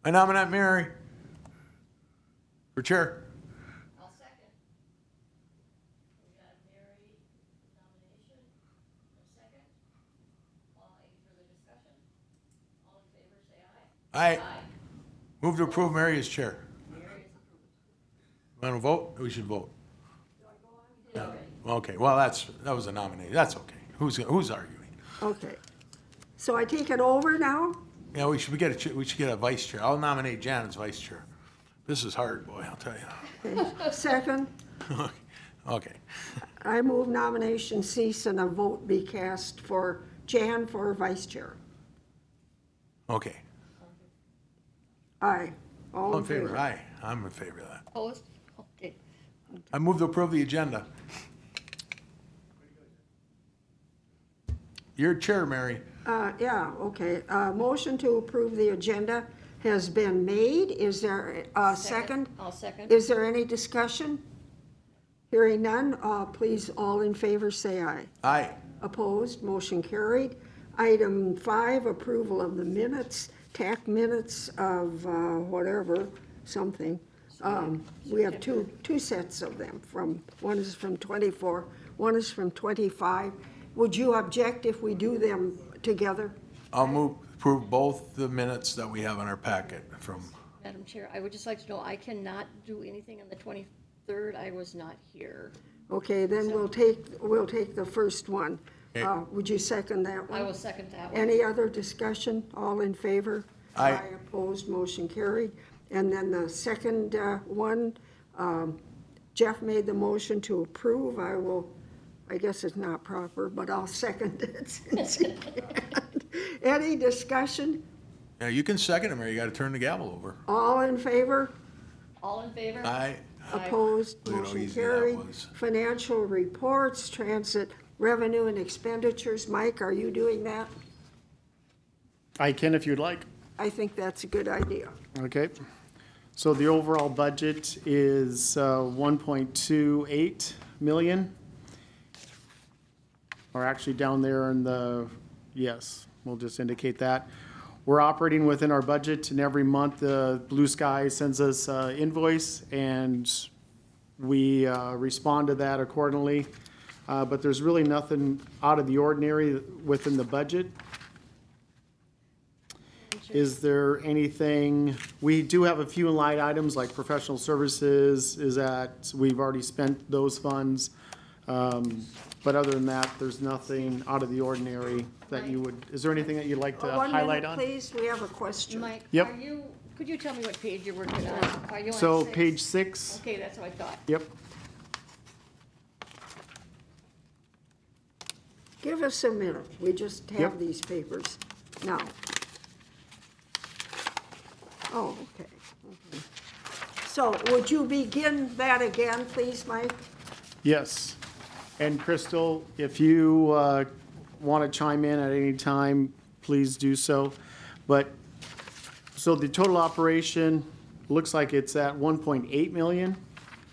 I nominate Mary for chair. I'll second. We got Mary nomination, a second. Any further discussion? All in favor, say aye. Aye. Move to approve Mary as chair. Mary is approved. Want to vote? We should vote. Do I go on? You did already. Okay, well, that was a nominee. That's okay. Who's arguing? Okay. So I take it over now? Yeah, we should get a vice chair. I'll nominate Jan as vice chair. This is hard, boy, I'll tell you. Okay. Second, Okay. I move nomination cease and a vote be cast for Jan for vice chair. Okay. Aye. All in favor? Aye. I'm in favor of that. Opposed? Okay. I move to approve the agenda. You're chair, Mary. Yeah, okay. Motion to approve the agenda has been made. Is there a second? I'll second. Is there any discussion? Hearing none, please, all in favor, say aye. Aye. Opposed, motion carried. Item 5, approval of the minutes, TAC minutes of whatever, something. We have two sets of them. One is from 24, one is from 25. Would you object if we do them together? I'll approve both the minutes that we have in our packet from, Madam Chair, I would just like to know, I cannot do anything on the 23rd. I was not here. Okay, then we'll take the first one. Okay. Would you second that one? I will second that one. Any other discussion? All in favor? Aye. Opposed, motion carried. And then the second one, Jeff made the motion to approve. I guess it's not proper, but I'll second it since he can't. Any discussion? yeah, you can second it, Mary. You got to turn the gavel over. All in favor? All in favor? Aye. Opposed, Look at how motion easy that carried. was. Financial reports, transit revenue and expenditures. Mike, are you doing that? I can if you'd like. I think that's a good idea. Okay. So the overall budget is 1.28 million. Or actually down there in the, yes, we'll just indicate that. We're operating within our budget, and every month Blue Sky sends us invoice and we respond to that accordingly. But there's really nothing out of the ordinary within the budget. Is there anything, we do have a few line items like professional services, we've already spent those funds. But other than that, there's nothing out of the ordinary that you would, is there anything that you'd like to highlight on? 1 minute, please, we have a question. Mike, Yep. could you tell me what page you're working on? Are you on So 6? page 6, Okay, that's what I thought. yep. Give us a minute, we just have Yep. these papers now. Oh, okay. So would you begin that again, please, Mike? Yes. And Crystal, if you want to chime in at any time, please do so. But, so the total operation looks like it's at 1.8 million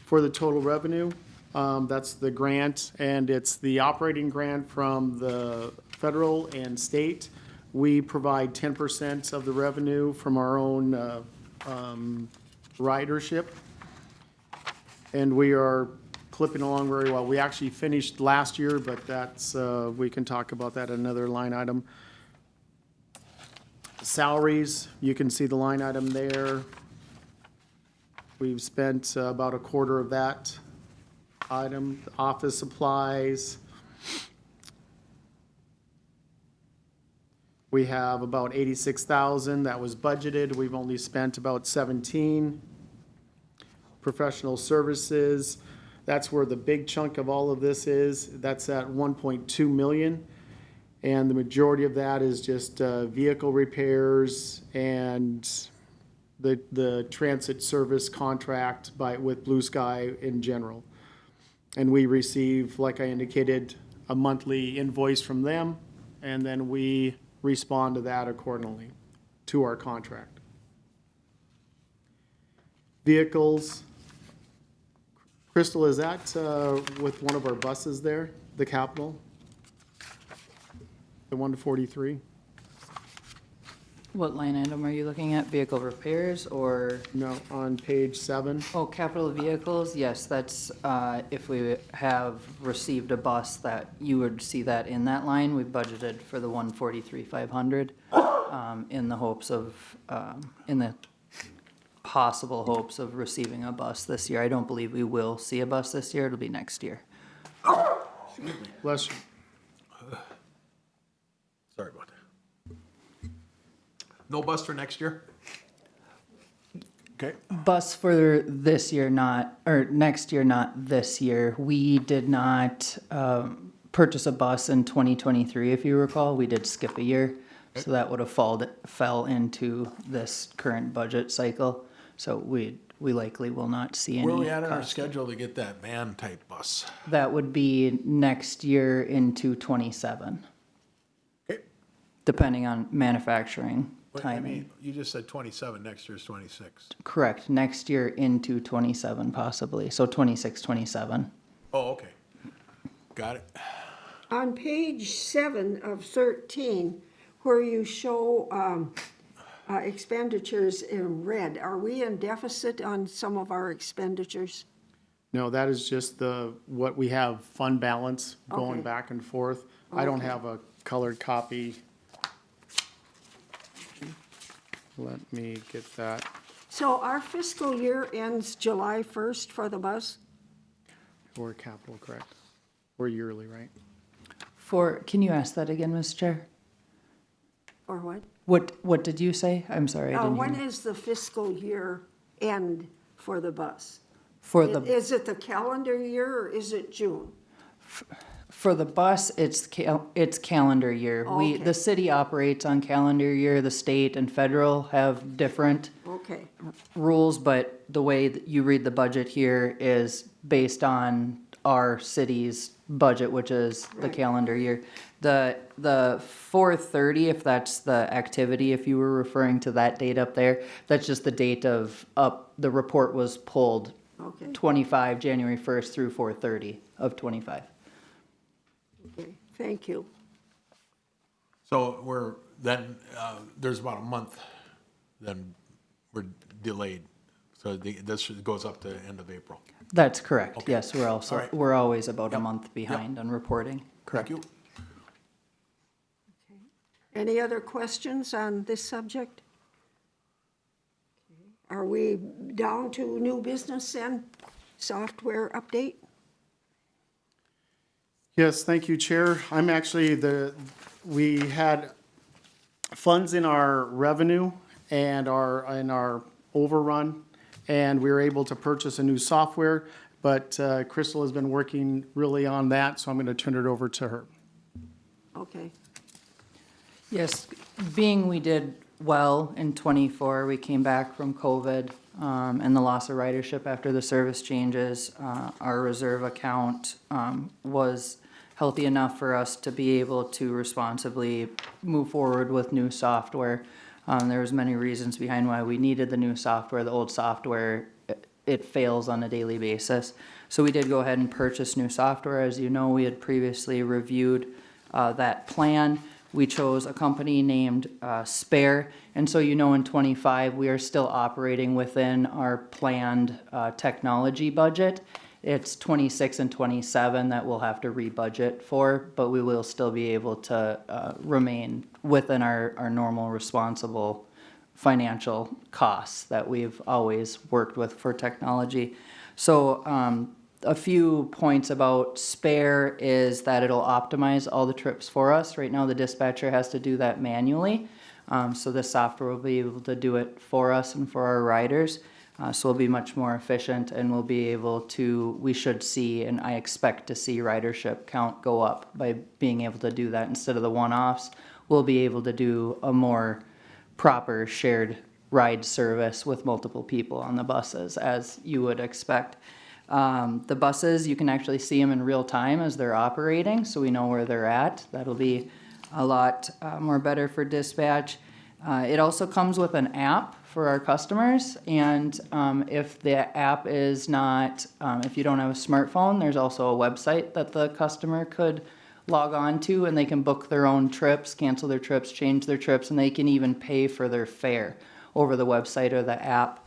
for the total revenue. That's the grant, and it's the operating grant from the federal and state. We provide 10% of the revenue from our own ridership. And we are clipping along very well. We actually finished last year, but that's, we can talk about that in another line item. Salaries, you can see the line item there. We've spent about a quarter of that item. Office supplies. We have about 86,000 that was budgeted. We've only spent about 17. Professional services, that's where the big chunk of all of this is. That's at 1.2 million. And the majority of that is just vehicle repairs and the transit service contract with Blue Sky in general. And we receive, like I indicated, a monthly invoice from them, and then we respond to that accordingly to our contract. Vehicles. Crystal, is that with one of our buses there, the Capitol? The 1 to 43? What line item are you looking at? Vehicle repairs or, No, on page 7. oh, capital vehicles? Yes, that's, if we have received a bus, that you would see that in that line. We budgeted for the 143,500, in the hopes of, in the possible hopes of receiving a bus this year. I don't believe we will see a bus this year. It'll be next year. Bless you. Sorry about that. No bus for next year? Okay. Bus for this year, not, or next year, not this year. We did not purchase a bus in 2023, if you recall. We did skip a year, so that would have fell into this current budget cycle. So we likely will not see any. Where are we at in our cost. schedule to get that van type bus? That would be next year into 27, Okay. depending on manufacturing But, I timing. mean, you just said 27, next year's 26. Correct, next year into 27 possibly, so 26, 27. Oh, okay. Got it. On page 7 of 13, where you show expenditures in red, are we in deficit on some of our expenditures? No, that is just what we have fund balance going Okay. back and forth. I don't Okay. have a colored copy. Let me get that. So our fiscal year ends July 1st for the bus? Or capital, correct? Or yearly, right? Can you ask that again, Ms. Chair? Or what? What did you say? I'm sorry, I didn't When hear. is the fiscal year end for the bus? For the, Is it the calendar year or is it June? for the bus, it's calendar year. Okay. The city operates on calendar year, the state and federal have different Okay, rules, but the way that you read the budget here is based on our city's budget, which is the Right. calendar year. The 4/30, if that's the activity, if you were referring to that date up there, that's just the date of the report was pulled okay, 25, January 1st through 4/30 of 25. okay, thank you. So there's about a month, then we're delayed. So this goes up to end of April. That's correct. Okay. Yes, All right. we're always about a Yep. month behind on reporting. Correct. Thank you. Any other questions on this subject? Are we down to new business and software update? Yes, thank you, Chair. I'm actually we had funds in our revenue and in our overrun, and we were able to purchase a new software, but Crystal has been working really on that, so I'm going to turn it over to her. Okay, Yes, being we did well in '24, we came back from COVID and the loss of ridership after the service changes. Our reserve account was healthy enough for us to be able to responsibly move forward with new software. There was many reasons behind why we needed the new software. The old software, it fails on a daily basis. So we did go ahead and purchase new software. As you know, we had previously reviewed that plan. We chose a company named Spare, and so you know in '25 we are still operating within our planned technology budget. It's '26 and '27 that we'll have to rebudget for, but we will still be able to remain within our normal responsible financial costs that we've always worked with for technology. So a few points about Spare is that it'll optimize all the trips for us. Right now, the dispatcher has to do that manually. So this software will be able to do it for us and for our riders. So we'll be much more efficient and we'll be able to, we should see, and I expect to see ridership count go up by being able to do that instead of the one-offs. We'll be able to do a more proper shared ride service with multiple people on the buses, as you would expect. The buses, you can actually see them in real time as they're operating, so we know where they're at. That'll be a lot more better for dispatch. It also comes with an app for our customers, and if the app is not, if you don't have a smartphone, there's also a website that the customer could log on to, and they can book their own trips, cancel their trips, change their trips, and they can even pay for their fare over the website or the app.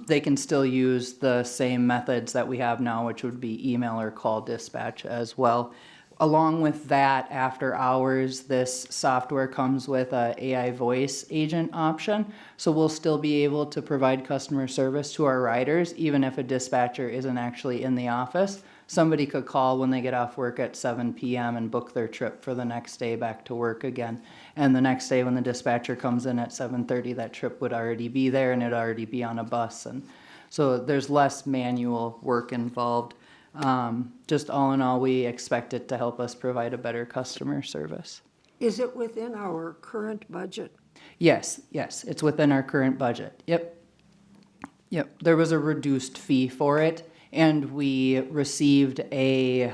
They can still use the same methods that we have now, which would be email or call dispatch as well. Along with that, after hours, this software comes with a AI voice agent option. So we'll still be able to provide customer service to our riders, even if a dispatcher isn't actually in the office. Somebody could call when they get off work at 7 p.m. and book their trip for the next day back to work again. And the next day when the dispatcher comes in at 7:30, that trip would already be there and it'd already be on a bus. And so there's less manual work involved. Just all in all, we expect it to help us provide a better customer service. Is it within our current budget? Yes, it's within our current budget. Yep. There was a reduced fee for it, and we received a,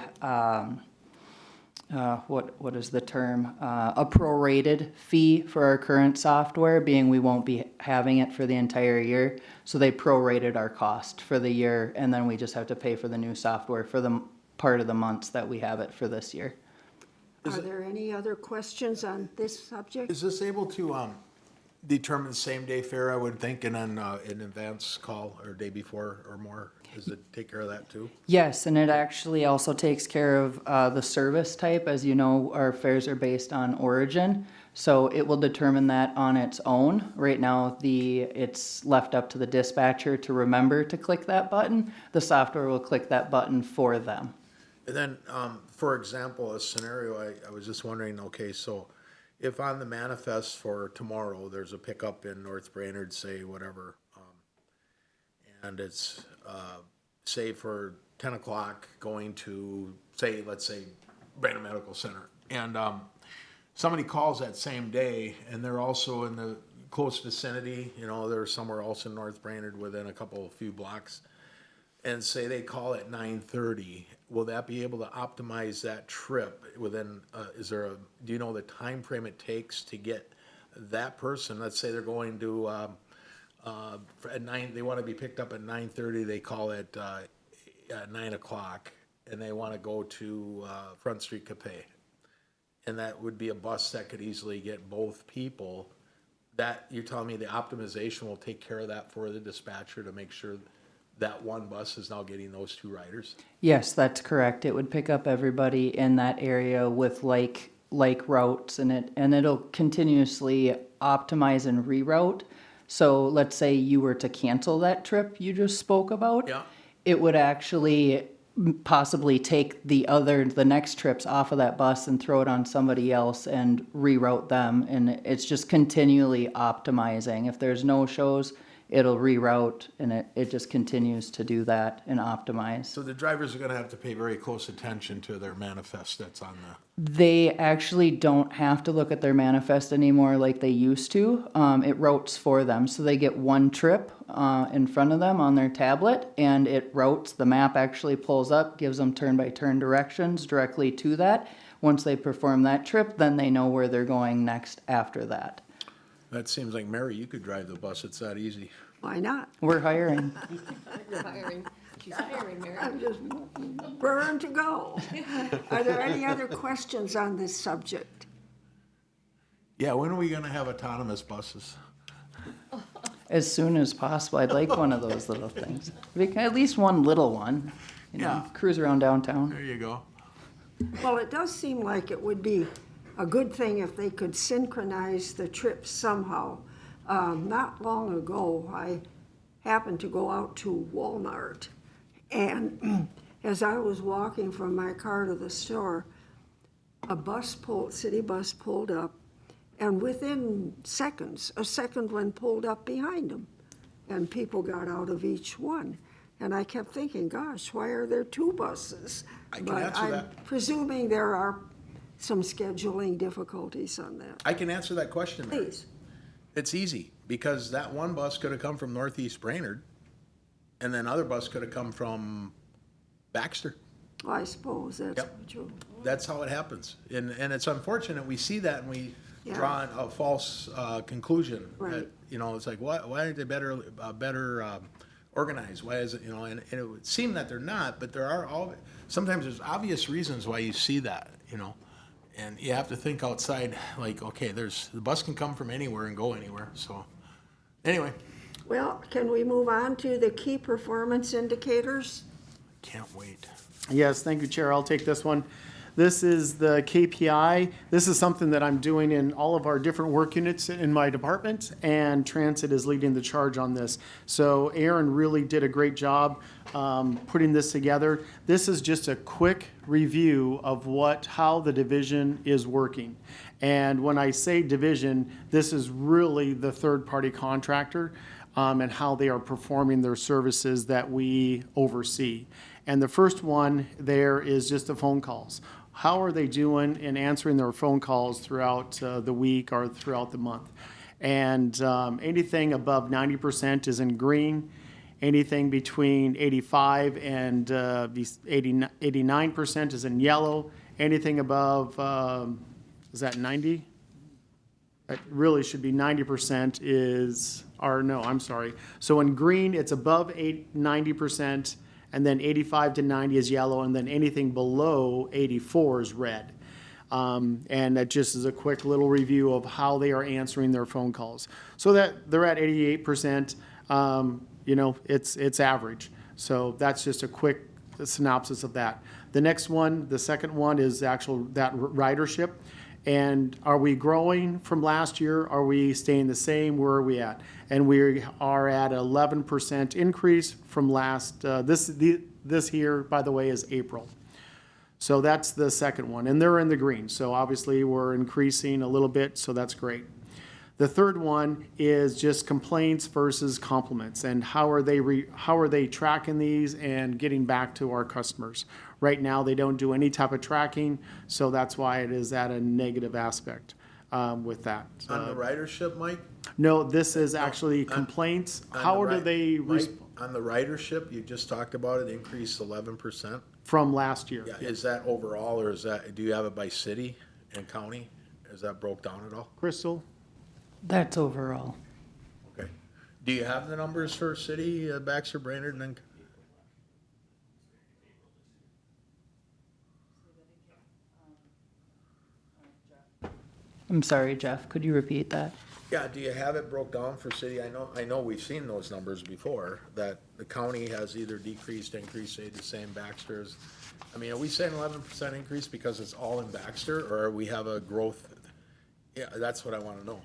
what is the term? A prorated fee for our current software, being we won't be having it for the entire year. So they prorated our cost for the year, and then we just have to pay for the new software for the part of the months that we have it for this year. Are there any other questions on this subject? Is this able to determine same-day fare, I would think, and then an advance call or day before or more? Does it take care of that too? Yes, and it actually also takes care of the service type. As you know, our fares are based on origin, so it will determine that on its own. Right now, it's left up to the dispatcher to remember to click that button. The software will click that button for them. And then, for example, a scenario, I was just wondering, okay, so if on the manifest for tomorrow, there's a pickup in North Brainerd, say, whatever, and it's, say, for 10 o'clock going to, say, let's say, Brainerd Medical Center, and somebody calls that same day, and they're also in the close vicinity, you know, they're somewhere else in North Brainerd within a few blocks, and say they call at 9:30, will that be able to optimize that trip within, do you know the time frame it takes to get that person, let's say they're going to, at 9, they want to be picked up at 9:30, they call at 9 o'clock, and they want to go to Front Street Capay. And that would be a bus that could easily get both people. That, you're telling me the optimization will take care of that for the dispatcher to make sure that one bus is now getting those two riders? Yes, that's correct. It would pick up everybody in that area with like routes, and it'll continuously optimize and reroute. So let's say you were to cancel that trip you just spoke about. Yeah. It would actually possibly take the next trips off of that bus and throw it on somebody else and reroute them. And it's just continually optimizing. If there's no shows, it'll reroute, and it just continues to do that and optimize. So the drivers are gonna have to pay very close attention to their manifest that's on the. They actually don't have to look at their manifest anymore like they used to. It routes for them. So they get one trip in front of them on their tablet, and it routes. The map actually pulls up, gives them turn-by-turn directions directly to that. Once they perform that trip, then they know where they're going next after that. That seems like, Mary, you could drive the bus, it's that easy. Why not? We're hiring. You're hiring, she's hiring, Mary. I'm just burned to go. Are there any other questions on this subject? Yeah, when are we gonna have autonomous buses? As soon as possible. I'd like one of those little things. At least one little one, Yeah. cruise around downtown. There you go. Well, it does seem like it would be a good thing if they could synchronize the trips somehow. Not long ago, I happened to go out to Walmart, and as I was walking from my car to the store, city bus pulled up, and within seconds, a second one pulled up behind them, and people got out of each one. And I kept thinking, gosh, why are there two buses? I can But answer I'm that. presuming there are some scheduling difficulties on that. I can answer that question, Mary. Please. It's easy, because that one bus could have come from Northeast Brainerd, and then other bus could have come from Baxter. I suppose that's Yep. true. That's how it happens. And it's unfortunate, we see that and we Yeah. draw a false conclusion. Right. That, it's like, why aren't they better organized? Why is it, and it would seem that they're not, but there are sometimes there's obvious reasons why you see that, you know? And you have to think outside, like, okay, the bus can come from anywhere and go anywhere, so, anyway, Well, can we move on to the key performance indicators? can't wait. Yes, thank you, Chair. I'll take this one. This is the KPI. This is something that I'm doing in all of our different work units in my department, and Transit is leading the charge on this. So Aaron really did a great job putting this together. This is just a quick review of how the division is working. And when I say division, this is really the third-party contractor and how they are performing their services that we oversee. And the first one there is just the phone calls. How are they doing in answering their phone calls throughout the week or throughout the month? And anything above 90% is in green. Anything between 85 and 89% is in yellow. Anything above, is that 90? It really should be 90% no, I'm sorry. So in green, it's above 90%. And then 85 to 90 is yellow, and then anything below 84 is red. And that just is a quick little review of how they are answering their phone calls. So that they're at 88%, it's average. So that's just a quick synopsis of that. The next one, the second one is that ridership. And are we growing from last year? Are we staying the same? Where are we at? And we are at 11% increase from last, this here, by the way, is April. So that's the second one, and they're in the green. So obviously we're increasing a little bit, so that's great. The third one is just complaints versus compliments, and how are they tracking these and getting back to our customers? Right now, they don't do any type of tracking, so that's why it is at a negative aspect with that. On the ridership, Mike? No, this is actually complaints. How do they Mike, on the ridership, you just talked about it, increased 11%? from last year? Yeah, is that overall, or do you have it by city and county? Is that broke down at all? Crystal? That's overall. Okay. Do you have the numbers for city, Baxter, Brainerd, and then? I'm sorry, Jeff, could you repeat that? Yeah, do you have it broke down for city? I know we've seen those numbers before, that the county has either decreased, increased, stayed the same, Baxter's. I mean, are we saying 11% increase because it's all in Baxter, or we have a growth? Yeah, that's what I want to know.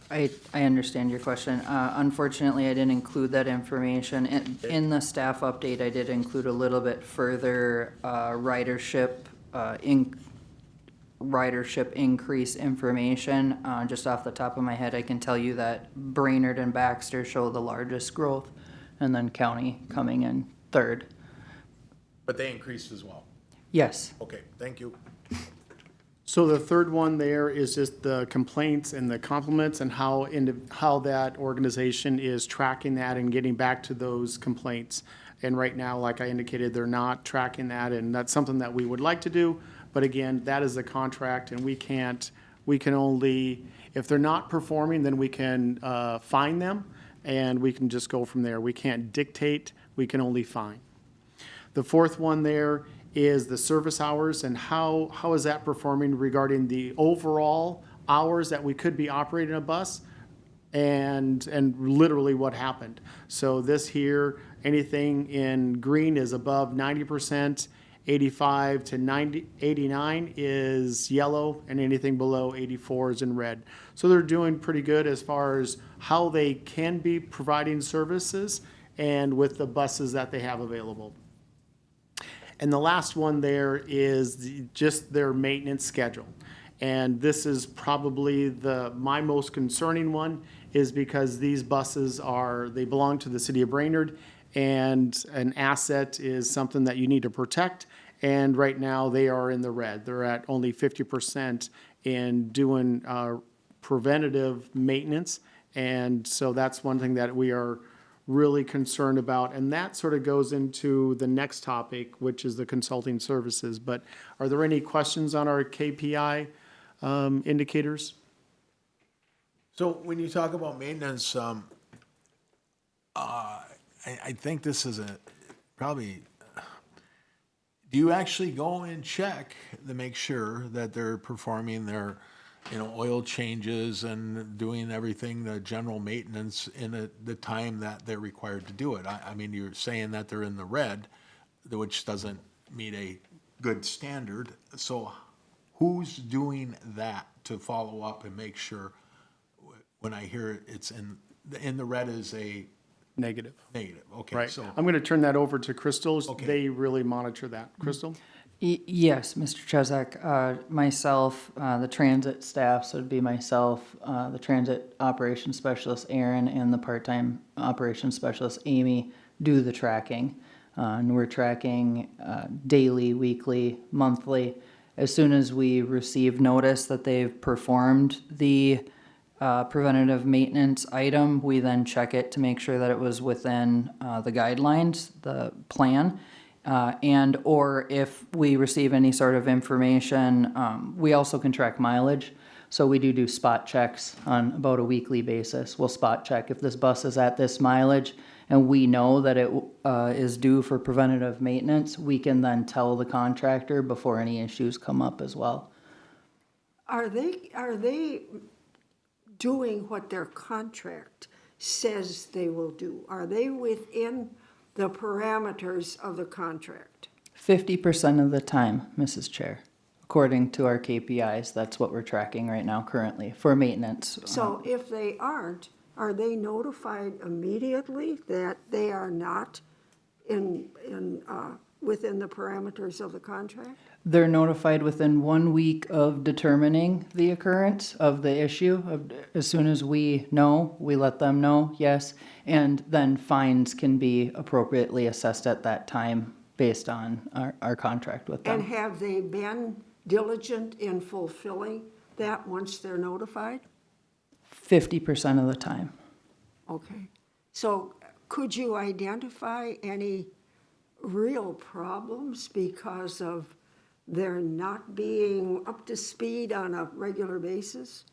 I understand your question. Unfortunately, I didn't include that information. In the staff update, I did include a little bit further ridership increase information. Just off the top of my head, I can tell you that Brainerd and Baxter show the largest growth, and then county coming in third. But they increased as well. Yes. Okay, thank you. So the third one there is just the complaints and the compliments and how that organization is tracking that and getting back to those complaints. And right now, like I indicated, they're not tracking that, and that's something that we would like to do. But again, that is the contract, and we can only, if they're not performing, then we can fine them, and we can just go from there. We can't dictate, we can only fine. The fourth one there is the service hours, and how is that performing regarding the overall hours that we could be operating a bus, and literally what happened. So this here, anything in green is above 90%, 85 to 89 is yellow, and anything below 84 is in red. So they're doing pretty good as far as how they can be providing services and with the buses that they have available. And the last one there is just their maintenance schedule. And this is probably my most concerning one, is because these buses they belong to the city of Brainerd, and an asset is something that you need to protect. And right now they are in the red. They're at only 50% in doing preventative maintenance. And so that's one thing that we are really concerned about. And that sort of goes into the next topic, which is the consulting services. But are there any questions on our KPI indicators? So when you talk about maintenance, I think this is probably, do you actually go and check to make sure that they're performing their, oil changes and doing everything, the general maintenance in the time that they're required to do it? I mean, you're saying that they're in the red, which doesn't meet a good standard. So who's doing that to follow up and make sure when I hear it's in the red is a Negative. negative? Okay, Right. so. I'm going to turn that over to Crystal. Okay. They really monitor that. Crystal? Yes, Mr. Chesak, myself, the transit staff, so it'd be myself, the transit operations specialist, Aaron, and the part-time operations specialist, Amy, do the tracking. And we're tracking daily, weekly, monthly. As soon as we receive notice that they've performed the preventative maintenance item, we then check it to make sure that it was within the guidelines, the plan. And or if we receive any sort of information, we also can track mileage. So we do spot checks on about a weekly basis. We'll spot check if this bus is at this mileage and we know that it is due for preventative maintenance, we can then tell the contractor before any issues come up as well. Are they doing what their contract says they will do? Are they within the parameters of the contract? 50% of the time, Mrs. Chair. According to our KPIs, that's what we're tracking right now currently for maintenance. So if they aren't, are they notified immediately that they are not within the parameters of the contract? They're notified within 1 week of determining the occurrence of the issue. As soon as we know, we let them know, yes. And then fines can be appropriately assessed at that time based on our contract with And them. have they been diligent in fulfilling that once they're notified? 50% of the time. Okay. So could you identify any real problems because of their not being up to speed on a regular basis?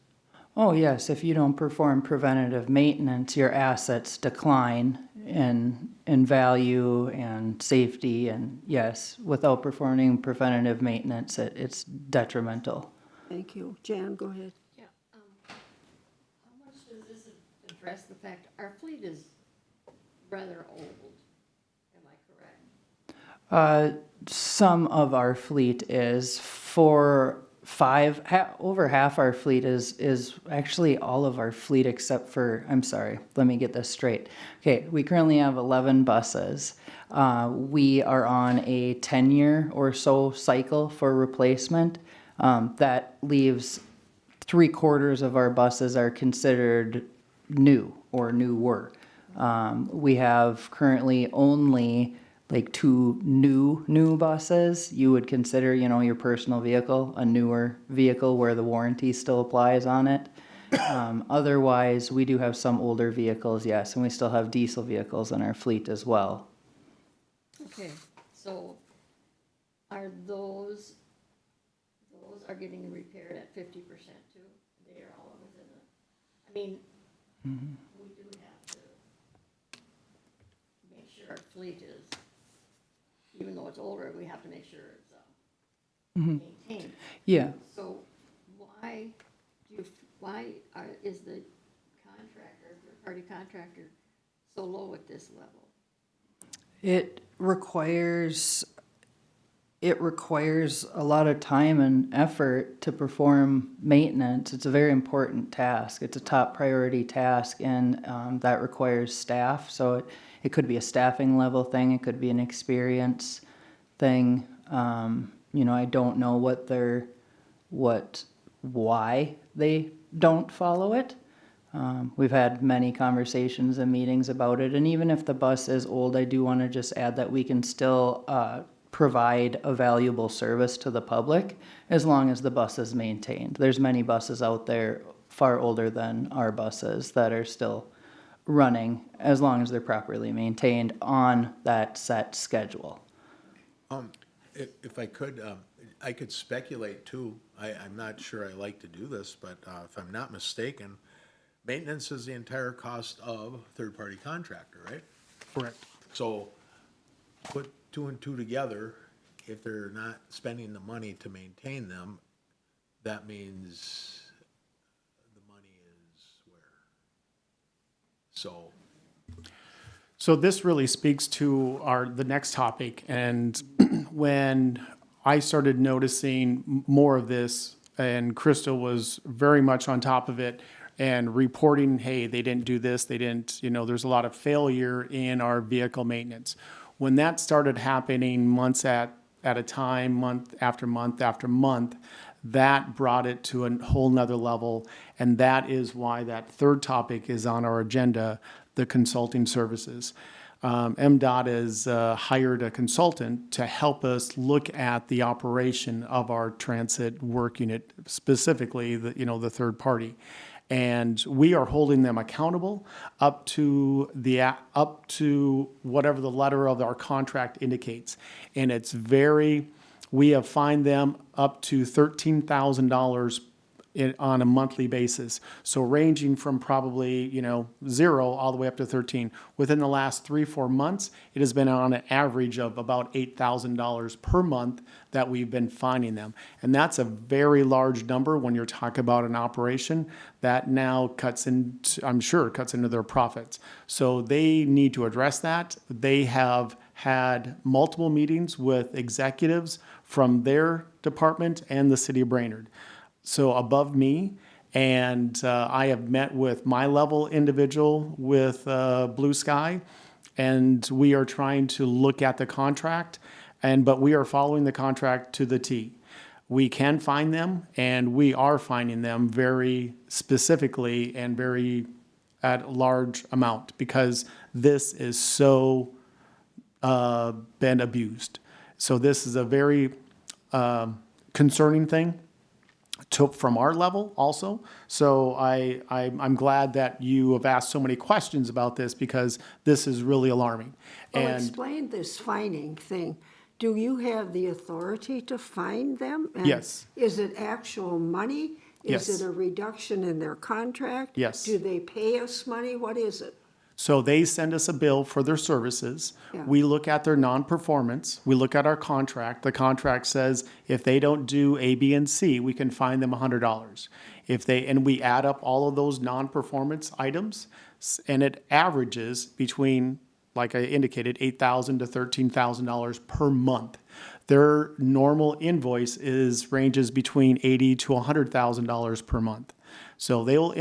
Oh, yes, if you don't perform preventative maintenance, your assets decline in value and safety, and yes, without performing preventative maintenance, it's detrimental. Thank you. Jan, go ahead. Yeah, how much does this address the fact our fleet is rather old? Am I correct? Some of our fleet is over half our fleet is actually all of our fleet except for, I'm sorry, let me get this straight. Okay, we currently have 11 buses. We are on a 10-year or so cycle for replacement. That leaves 3/4 of our buses are considered new or newer. We have currently only like 2 new buses. You would consider, your personal vehicle a newer vehicle where the warranty still applies on it. Otherwise, we do have some older vehicles, yes, and we still have diesel vehicles in our fleet as well. Okay, so are those are getting repaired at 50% too? They are all within the, I mean, we do have to make sure our fleet is, even though it's older, we have to make sure it's maintained. Yeah. So why is the contractor, third-party contractor, so low at this level? It requires a lot of time and effort to perform maintenance. It's a very important task. It's a top priority task, and that requires staff. So it could be a staffing level thing. It could be an experience thing. I don't know why they don't follow it. We've had many conversations and meetings about it, and even if the bus is old, I do want to just add that we can still provide a valuable service to the public as long as the bus is maintained. There's many buses out there far older than our buses that are still running as long as they're properly maintained on that set schedule. If I could, I could speculate too. I'm not sure I like to do this, but if I'm not mistaken, maintenance is the entire cost of third-party contractor, right? Correct. So put 2 and 2 together, if they're not spending the money to maintain them, that means the money is where? So, So this really speaks to the next topic, and when I started noticing more of this, and Crystal was very much on top of it and reporting, hey, they didn't do this, they didn't, there's a lot of failure in our vehicle maintenance. When that started happening months at a time, month after month after month, that brought it to a whole nother level, and that is why that third topic is on our agenda, the consulting services. MDOT has hired a consultant to help us look at the operation of our transit work unit, specifically the third party. And we are holding them accountable up to whatever the letter of our contract indicates. And we have fined them up to $13,000 on a monthly basis. So ranging from probably, 0 all the way up to 13. Within the last 3-4 months, it has been on an average of about $8,000 per month that we've been fining them. And that's a very large number when you're talking about an operation that now cuts into their profits. So they need to address that. They have had multiple meetings with executives from their department and the city of Brainerd. So above me, and I have met with my level individual with Blue Sky, and we are trying to look at the contract, but we are following the contract to the T. We can find them, and we are finding them very specifically and very at a large amount, because this is so been abused. So this is a very concerning thing from our level also. So I'm glad that you have asked so many questions about this, because this is really alarming. Well, And explain this fining thing. Do you have the authority to fine them? And Yes. Is it actual money? Yes. Is it a reduction in their contract? Yes. Do they pay us money? What is it? so they send us a bill for their services. Yeah. We look at their non-performance. We look at our contract. The contract says if they don't do A, B, and C, we can fine them $100. And we add up all of those non-performance items, and it averages between, like I indicated, $8,000 to $13,000 per month. Their normal invoice ranges between $80,000 to $100,000 per month. So they will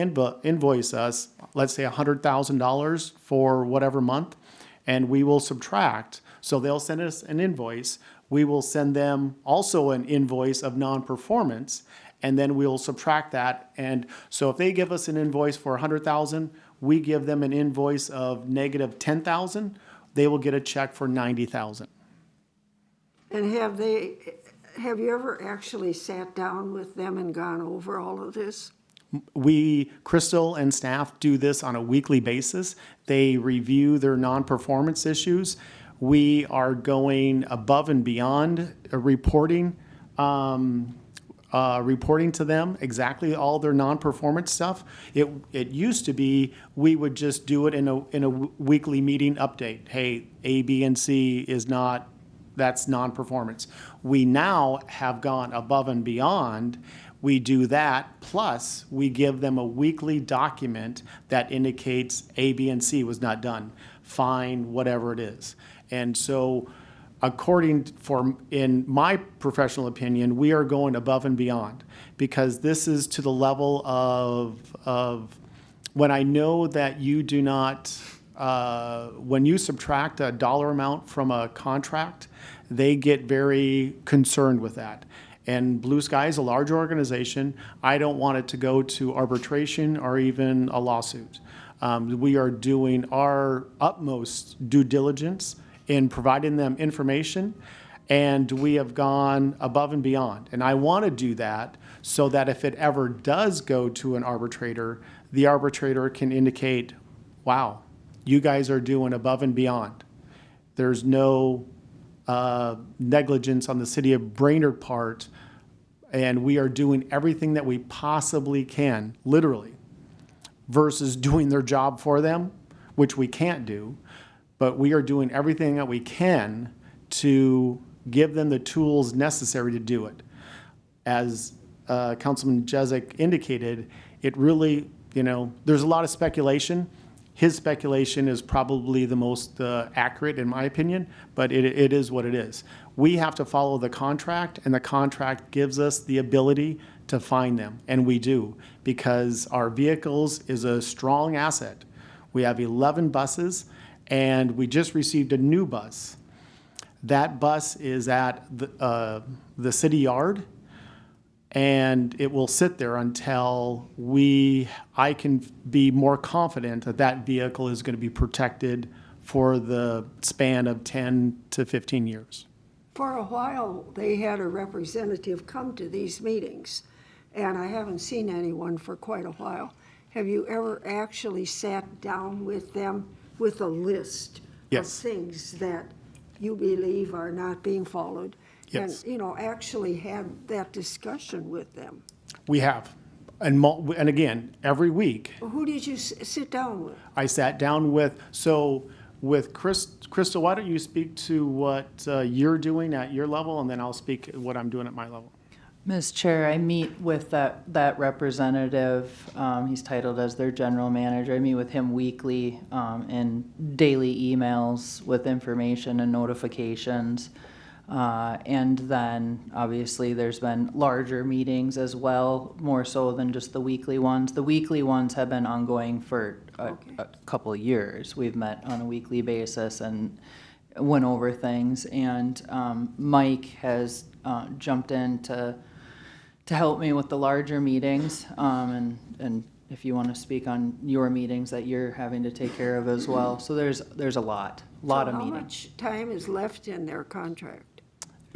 invoice us, let's say $100,000 for whatever month, and we will subtract. So they'll send us an invoice. We will send them also an invoice of non-performance, and then we'll subtract that. And so if they give us an invoice for $100,000, we give them an invoice of negative $10,000, they will get a check for $90,000. And have you ever actually sat down with them and gone over all of this? Crystal and staff do this on a weekly basis. They review their non-performance issues. We are going above and beyond reporting to them exactly all their non-performance stuff. It used to be we would just do it in a weekly meeting update. Hey, A, B, and C that's non-performance. We now have gone above and beyond. We do that, plus we give them a weekly document that indicates A, B, and C was not done. Fine, whatever it is. And so in my professional opinion, we are going above and beyond, because this is to the level of when I know that you do not, when you subtract a dollar amount from a contract, they get very concerned with that. And Blue Sky is a large organization. I don't want it to go to arbitration or even a lawsuit. We are doing our utmost due diligence in providing them information, and we have gone above and beyond. And I want to do that so that if it ever does go to an arbitrator, the arbitrator can indicate, wow, you guys are doing above and beyond. There's no negligence on the city of Brainerd part, and we are doing everything that we possibly can, literally, versus doing their job for them, which we can't do. But we are doing everything that we can to give them the tools necessary to do it. As Councilman Jezik indicated, it really, there's a lot of speculation. His speculation is probably the most accurate in my opinion, but it is what it is. We have to follow the contract, and the contract gives us the ability to find them, and we do, because our vehicles is a strong asset. We have 11 buses, and we just received a new bus. That bus is at the city yard, and it will sit there until I can be more confident that that vehicle is going to be protected for the span of 10 to 15 years. For a while, they had a representative come to these meetings, and I haven't seen anyone for quite a while. Have you ever actually sat down with them with a list of Yes. things that you believe are not being followed? Yes. And, actually had that discussion with them? We have. And again, every week, Well, who did you sit down with? I sat down with Crystal, why don't you speak to what you're doing at your level, and then I'll speak what I'm doing at my level. Ms. Chair, I meet with that representative, he's titled as their general manager. I meet with him weekly, in daily emails with information and notifications. And then, obviously, there's been larger meetings as well, more so than just the weekly ones. The weekly ones have been ongoing for a couple of years. We've met on a weekly basis and went over things. And Mike has jumped in to help me with the larger meetings. And if you want to speak on your meetings that you're having to take care of as well. So there's a lot of So meetings. how much time is left in their contract?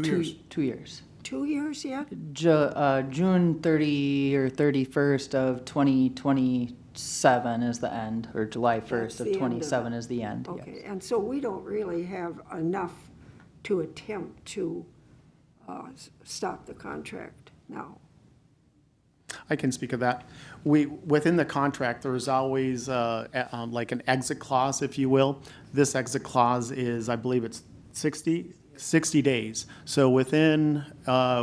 2 years. 2 years. 2 years yet? June 30 or 31st of 2027 is the end, or July 1st That's of the end of 27 it. is the end. Okay, yes. and so we don't really have enough to attempt to stop the contract now. I can speak of that. Within the contract, there is always like an exit clause, if you will. This exit clause is, I believe it's 60 days. So within,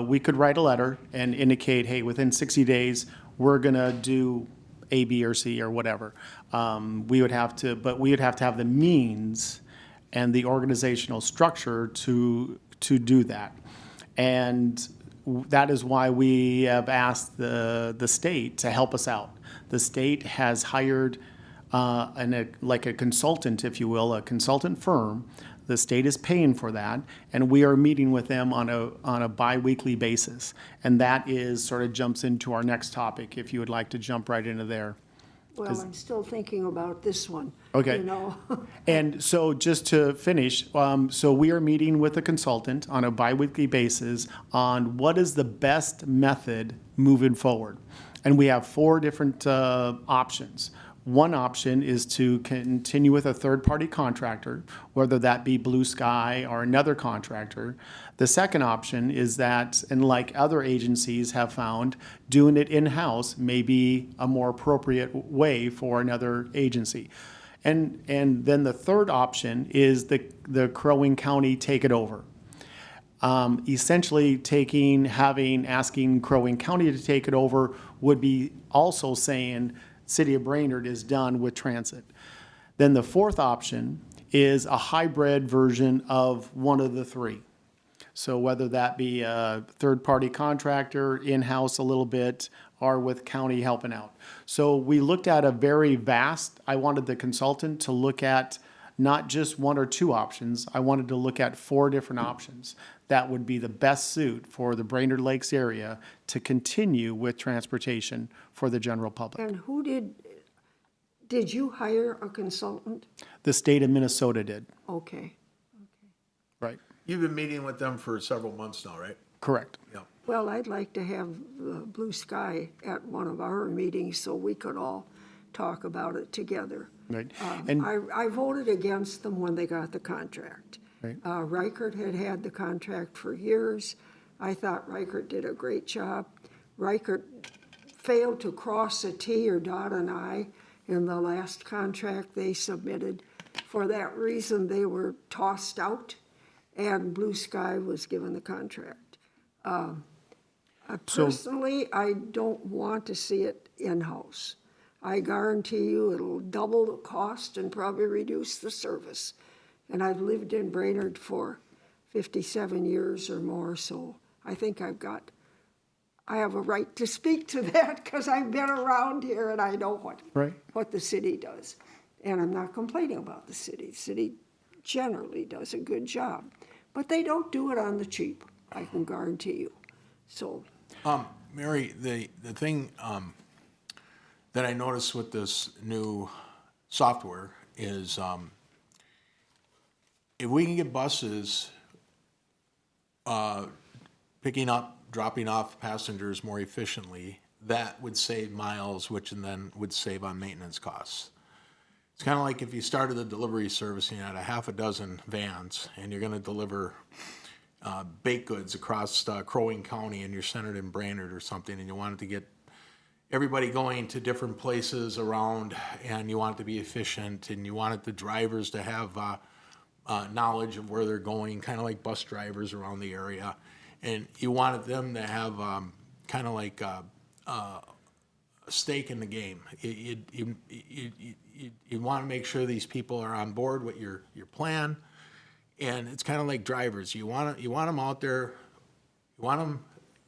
we could write a letter and indicate, hey, within 60 days, we're gonna do A, B, or C, or whatever. We would have to have the means and the organizational structure to do that. And that is why we have asked the state to help us out. The state has hired like a consultant, if you will, a consultant firm. The state is paying for that, and we are meeting with them on a bi-weekly basis. And that is, sort of jumps into our next topic, if you would like to jump right into there. Well, I'm still thinking about this one. Okay. You know, And so just to finish, so we are meeting with a consultant on a bi-weekly basis on what is the best method moving forward. And we have 4 different options. One option is to continue with a third-party contractor, whether that be Blue Sky or another contractor. The second option is that, and like other agencies have found, doing it in-house may be a more appropriate way for another agency. And then the third option is the Crow Wing County take it over. Essentially asking Crow Wing County to take it over would be also saying City of Brainerd is done with transit. Then the fourth option is a hybrid version of one of the 3. So whether that be a third-party contractor, in-house a little bit, or with county helping out. So we looked at I wanted the consultant to look at not just 1 or 2 options. I wanted to look at 4 different options that would be the best suit for the Brainerd Lakes area to continue with transportation for the general public. and who did you hire a consultant? The state of Minnesota did, Okay. right? You've been meeting with them for several months now, right? Correct. Yeah. Well, I'd like to have Blue Sky at one of our meetings so we could all talk about it together. Right. And I voted against them when they got the contract. Right. Reichert had the contract for years. I thought Reichert did a great job. Reichert failed to cross a T or dot an I in the last contract they submitted. For that reason, they were tossed out. and Blue Sky was given the contract. So- Personally, I don't want to see it in-house. I guarantee you it'll double the cost and probably reduce the service. And I've lived in Brainerd for 57 years or more, so I think I have a right to speak to that because I've been around here and I know Right. what the city does. And I'm not complaining about the city. The city generally does a good job, but they don't do it on the cheap, I can guarantee you. So, Mary, the thing, that I noticed with this new software is, if we can get buses, picking up, dropping off passengers more efficiently, that would save miles, which then would save on maintenance costs. It's kind of like if you started a delivery service and you had a half a dozen vans and you're going to deliver baked goods across Crow Wing County and you're centered in Brainerd or something and you wanted to get everybody going to different places around and you want it to be efficient and you wanted the drivers to have knowledge of where they're going, kind of like bus drivers around the area. And you wanted them to have kind of like a stake in the game. You want to make sure these people are on board with your plan. And it's kind of like drivers. You want them out there. You want them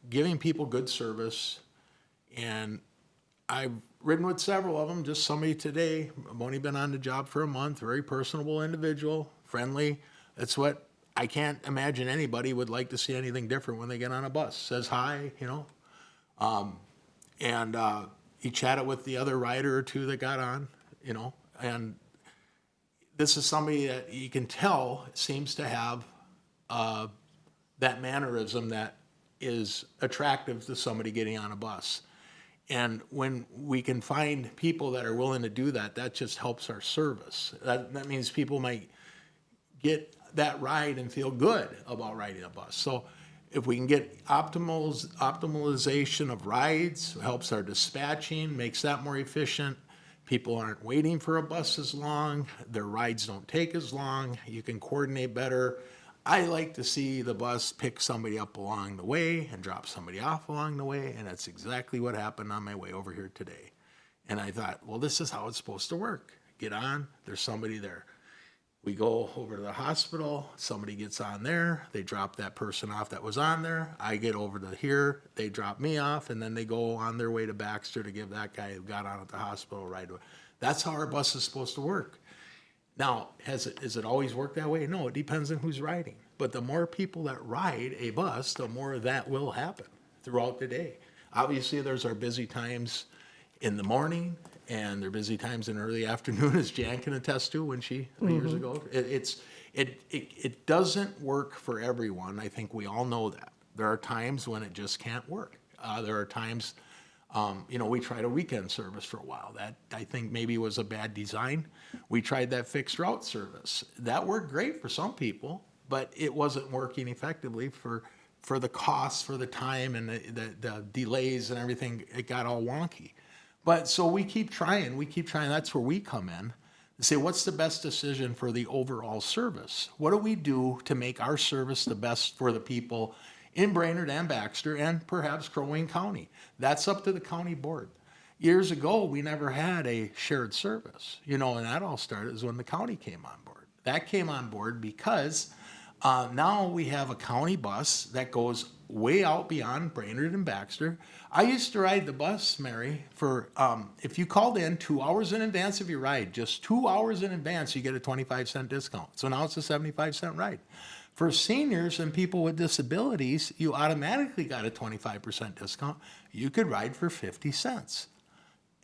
giving people good service. And I've ridden with several of them. Just somebody today. I've only been on the job for a month. Very personable individual, friendly. That's what I can't imagine anybody would like to see anything different when they get on a bus. Says hi, you know. And he chatted with the other rider or two that got on, you know. And this is somebody that you can tell seems to have that mannerism that is attractive to somebody getting on a bus. And when we can find people that are willing to do that, that just helps our service. That means people might get that ride and feel good about riding a bus. So if we can get optimization of rides, helps our dispatching, makes that more efficient. People aren't waiting for a bus as long. Their rides don't take as long. You can coordinate better. I like to see the bus pick somebody up along the way and drop somebody off along the way, and that's exactly what happened on my way over here today. And I thought, well, this is how it's supposed to work. Get on, there's somebody there. We go over to the hospital, somebody gets on there, they drop that person off that was on there, I get over to here, they drop me off, and then they go on their way to Baxter to give that guy who got on at the hospital a ride. That's how our bus is supposed to work. Now, has it always worked that way? No, it depends on who's riding. But the more people that ride a bus, the more that will happen throughout the day. Obviously, there's our busy times in the morning, and there are busy times in early afternoon, as Jan can attest to when she, years ago. It doesn't work for everyone. I think we all know that. There are times when it just can't work. There are times, we tried a weekend service for a while. That, I think, maybe was a bad design. We tried that fixed route service. That worked great for some people, but it wasn't working effectively for the costs, for the time, and the delays and everything. It got all wonky. But so we keep trying. That's where we come in to say, what's the best decision for the overall service? What do we do to make our service the best for the people in Brainerd and Baxter and perhaps Crow Wing County? That's up to the county board. Years ago, we never had a shared service, and that all started is when the county came on board. That came on board because now we have a county bus that goes way out beyond Brainerd and Baxter. I used to ride the bus, Mary, for if you called in 2 hours in advance of your ride, just 2 hours in advance, you get a 25-cent discount. So now it's a 75-cent ride. For seniors and people with disabilities, you automatically got a 25% discount. You could ride for 50 cents.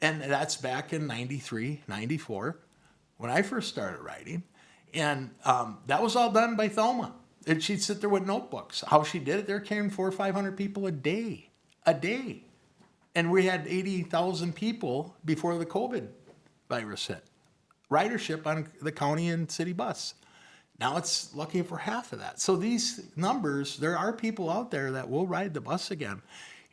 And that's back in 93, 94, when I first started riding. And that was all done by Thelma. And she'd sit there with notebooks. How she did it, they're carrying 400 or 500 people a day. And we had 80,000 people before the COVID virus hit. Ridership on the county and city bus. Now it's lucky for half of that. So these numbers, there are people out there that will ride the bus again.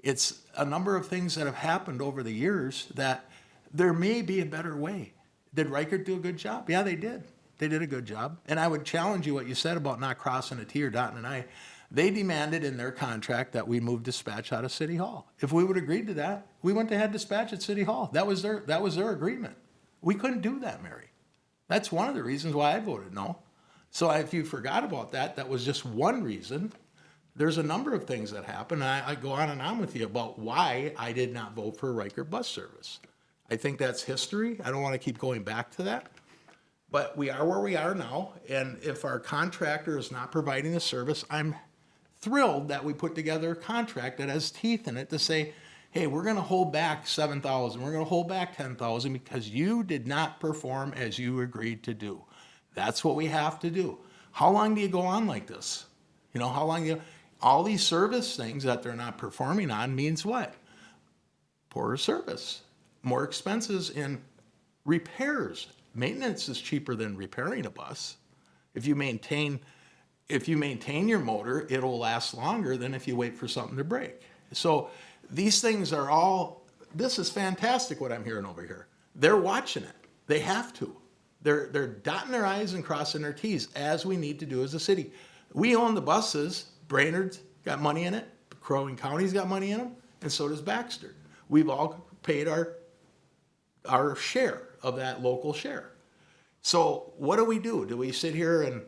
It's a number of things that have happened over the years that there may be a better way. Did Reichert do a good job? Yeah, they did. They did a good job. And I would challenge you what you said about not crossing a T or dotting an I. They demanded in their contract that we move dispatch out of City Hall. If we would agreed to that, we went to have dispatch at City Hall. That was their agreement. We couldn't do that, Mary. That's one of the reasons why I voted no. So if you forgot about that, that was just one reason. There's a number of things that happen. I go on and on with you about why I did not vote for Riker bus service. I think that's history. I don't want to keep going back to that. But we are where we are now, and if our contractor is not providing the service, I'm thrilled that we put together a contract that has teeth in it to say, hey, we're going to hold back 7,000, we're going to hold back 10,000 because you did not perform as you agreed to do. That's what we have to do. How long do you go on like this? You know, how long do you, all these service things that they're not performing on means what? Poorer service, more expenses in repairs. Maintenance is cheaper than repairing a bus. If you maintain your motor, it'll last longer than if you wait for something to break. So these things are all, this is fantastic what I'm hearing over here. They're watching it. They have to. They're dotting their I's and crossing their T's, as we need to do as a city. We own the buses. Brainerd's got money in it. Crow Wing County's got money in them, and so does Baxter. We've all paid our share of that local share. So what do? Do we sit here and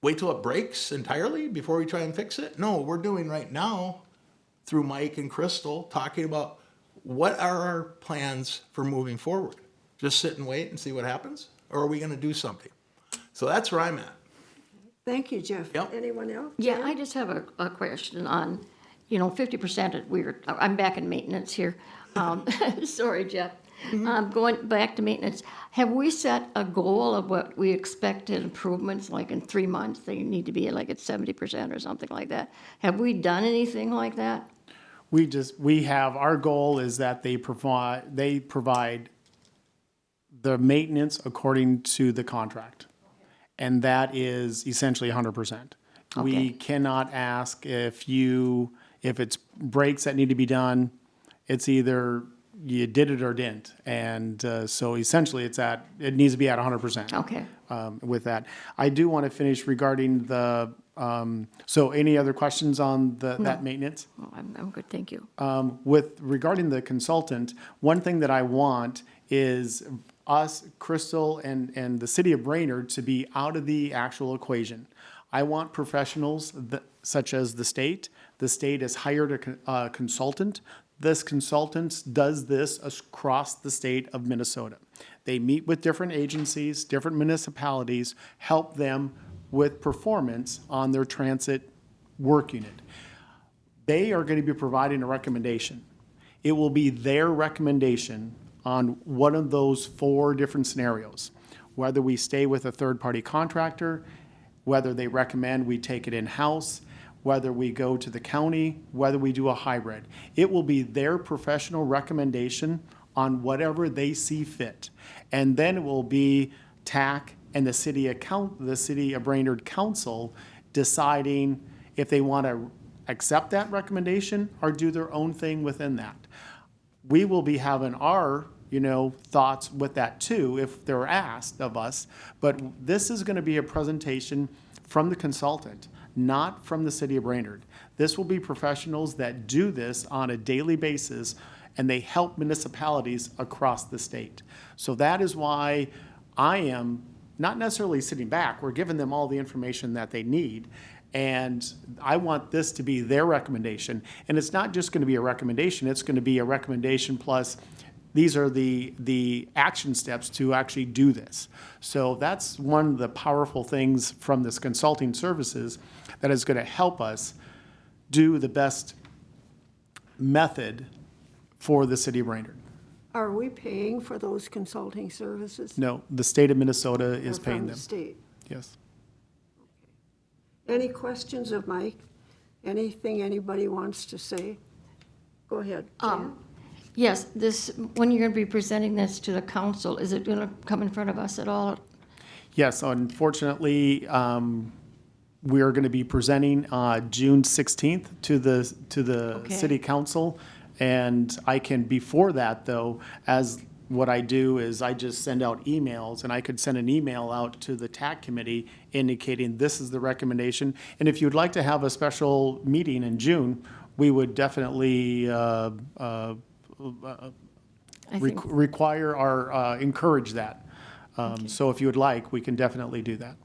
wait till it breaks entirely before we try and fix it? No, we're doing right now, through Mike and Crystal, talking about what are our plans for moving forward. Just sit and wait and see what happens? Or are we going to do something? So that's where I'm at. Thank you, Jeff. Yep. Anyone else? Yeah, I just have a question on, 50%, I'm back in maintenance here. Sorry, Jeff. Going back to maintenance, have we set a goal of what we expected improvements, like in 3 months, they need to be like at 70% or something like that? Have we done anything like that? We have, our goal is that they provide the maintenance according to the contract. And that is essentially 100%. We Okay. cannot ask if it's breaks that need to be done, it's either you did it or didn't. And so essentially it needs to be at 100%. Okay. With that. I do want to finish regarding the, so any other questions on that maintenance? Well, I'm good, thank you. Regarding the consultant, one thing that I want is us, Crystal, and the city of Brainerd to be out of the actual equation. I want professionals such as the state. The state has hired a consultant. This consultant does this across the state of Minnesota. They meet with different agencies, different municipalities, help them with performance on their transit work unit. They are going to be providing a recommendation. It will be their recommendation on one of those 4 different scenarios, whether we stay with a third-party contractor, whether they recommend we take it in-house, whether we go to the county, whether we do a hybrid. It will be their professional recommendation on whatever they see fit. And then it will be TAC and the city of Brainerd Council deciding if they want to accept that recommendation or do their own thing within that. We will be having our thoughts with that too, if they're asked of us. But this is going to be a presentation from the consultant, not from the city of Brainerd. This will be professionals that do this on a daily basis, and they help municipalities across the state. So that is why I am not necessarily sitting back. We're giving them all the information that they need. And I want this to be their recommendation. And it's not just going to be a recommendation, it's going to be a recommendation plus these are the action steps to actually do this. So that's one of the powerful things from this consulting services that is going to help us do the best method for the city of Brainerd. Are we paying for those consulting services? No, the state of Minnesota is Or paying from the them. state? Yes. Any questions of Mike? Anything anybody wants to say? Go ahead, Jan. Yes, when you're going to be presenting this to the council, is it going to come in front of us at all? Yes, unfortunately, we are going to be presenting June 16th to the Okay. city council. And I can, before that though, as what I do is I just send out emails, and I could send an email out to the TAC committee indicating this is the recommendation. And if you'd like to have a special meeting in June, we would definitely I think, require or encourage that. So if you would like, we can definitely do that.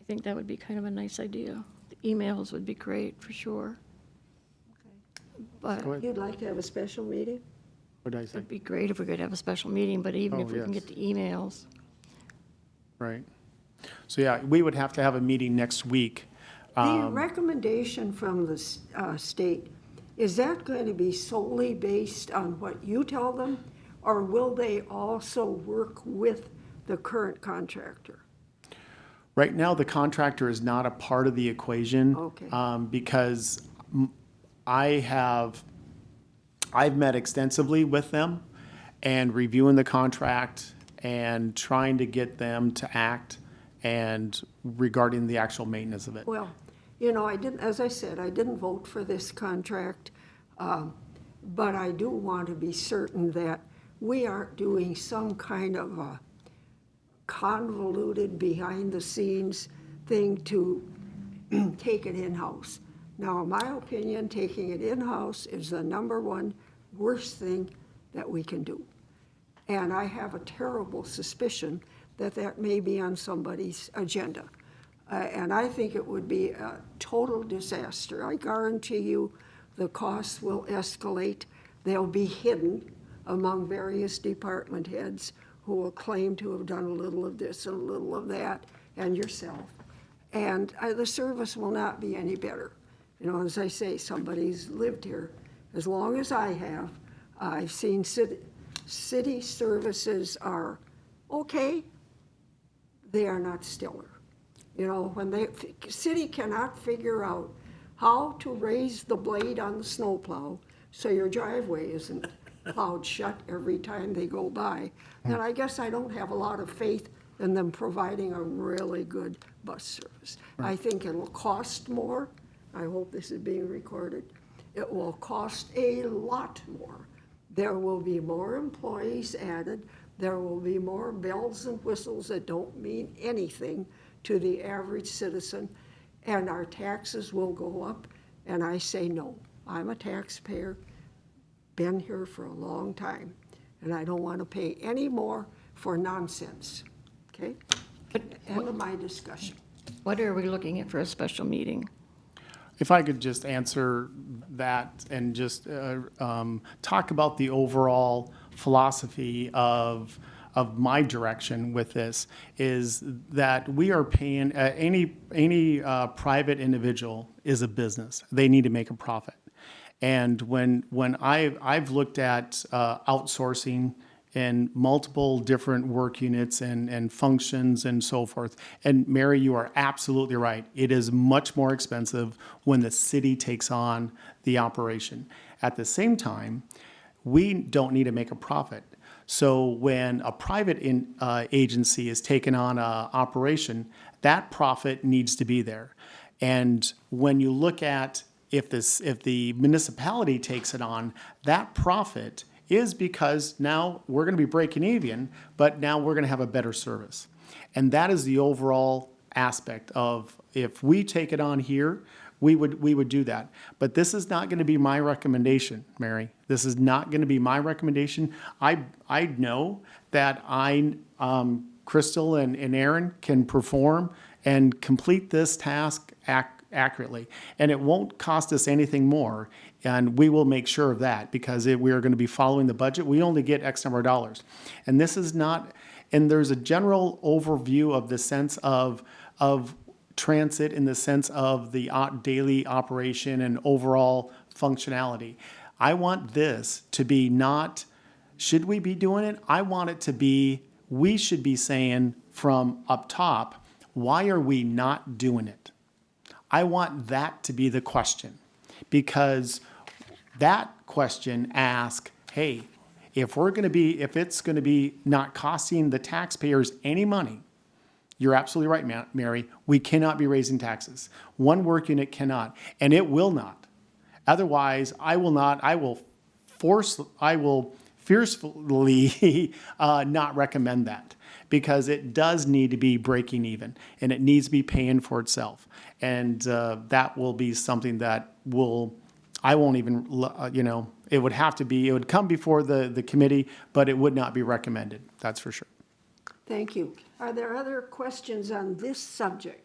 I think that would be kind of a nice idea. The emails would be great, for sure. But Go ahead. You'd like to have a special meeting? What did I say? it'd be great if we could have a special meeting, but even Oh, if we can yes. get the emails. Right. So yeah, we would have to have a meeting next week. The recommendation from the state, is that going to be solely based on what you tell them? Or will they also work with the current contractor? Right now, the contractor is not a part of the equation. Okay. Because I've met extensively with them and reviewing the contract and trying to get them to act and regarding the actual maintenance of it. Well, you know, I didn't, as I said, I didn't vote for this contract, but I do want to be certain that we aren't doing some kind of a convoluted, behind-the-scenes thing to take it in-house. Now, in my opinion, taking it in-house is the number one worst thing that we can do. And I have a terrible suspicion that that may be on somebody's agenda. And I think it would be a total disaster. I guarantee you the costs will escalate. They'll be hidden among various department heads who will claim to have done a little of this and a little of that, and yourself. And the service will not be any better. You know, as I say, somebody's lived here as long as I have. I've seen city services are okay. They are not stellar. You know, when city cannot figure out how to raise the blade on the snowplow so your driveway isn't plowed shut every time they go by, then I guess I don't have a lot of faith in them providing a really good bus service. I think it'll cost more. I hope this is being recorded. It will cost a lot more. There will be more employees added. There will be more bells and whistles that don't mean anything to the average citizen, and our taxes will go up, and I say no. I'm a taxpayer, been here for a long time, and I don't want to pay any more for nonsense, okay? End of my discussion. What are we looking at for a special meeting? If I could just answer that and just talk about the overall philosophy of my direction with this, is that we are paying, any private individual is a business. They need to make a profit. And when I've looked at outsourcing in multiple different work units and functions and so forth. And Mary, you are absolutely right. It is much more expensive when the city takes on the operation. At the same time, we don't need to make a profit. So when a private agency is taking on an operation, that profit needs to be there. And when you look at if the municipality takes it on, that profit is because now we're going to be breaking even, but now we're going to have a better service. And that is the overall aspect of, if we take it on here, we would do that. But this is not going to be my recommendation, Mary. This is not going to be my recommendation. I know that Crystal and Aaron can perform and complete this task accurately. And it won't cost us anything more. And we will make sure of that, because we are going to be following the budget. We only get X number of dollars. And this is not, and there's a general overview of the sense of transit in the sense of the daily operation and overall functionality. I want this to be not, should we be doing it? I want it to be, we should be saying from up top, why are we not doing it? I want that to be the question, because that question asks, hey, if it's going to be not costing the taxpayers any money, you're absolutely right, Mary, we cannot be raising taxes. One work unit cannot, and it will not. Otherwise, I will fiercely not recommend that, because it does need to be breaking even, and it needs to be paying for itself. And that will be something that I won't even, it would have to be, it would come before the committee, but it would not be recommended, that's for sure. Thank you. Are there other questions on this subject?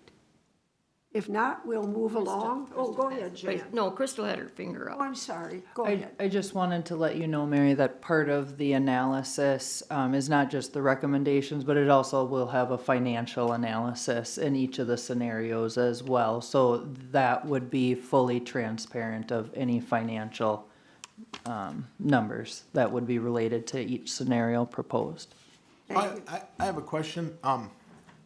If not, we'll move along. Oh, go ahead, Jan. Wait, no, Crystal had her finger Oh, up. I'm sorry. Go I ahead. just wanted to let you know, Mary, that part of the analysis is not just the recommendations, but it also will have a financial analysis in each of the scenarios as well. So that would be fully transparent of any financial numbers that would be related to each scenario proposed. I have a question.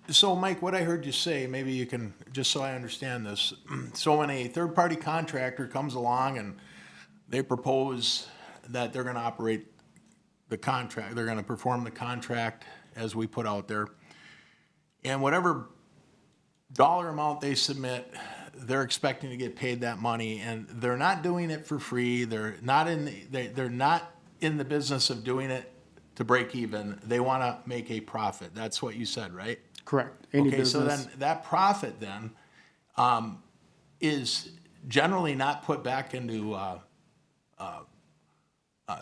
So Mike, what I heard you say, maybe you can, just so I understand this. So when a third-party contractor comes along and they propose that they're gonna operate the contract, they're gonna perform the contract as we put out there, and whatever dollar amount they submit, they're expecting to get paid that money, and they're not doing it for free. They're not in the business of doing it to break even. They want to make a profit. That's what you said, right? Correct. Any Okay, so business. then that profit then is generally not put back into.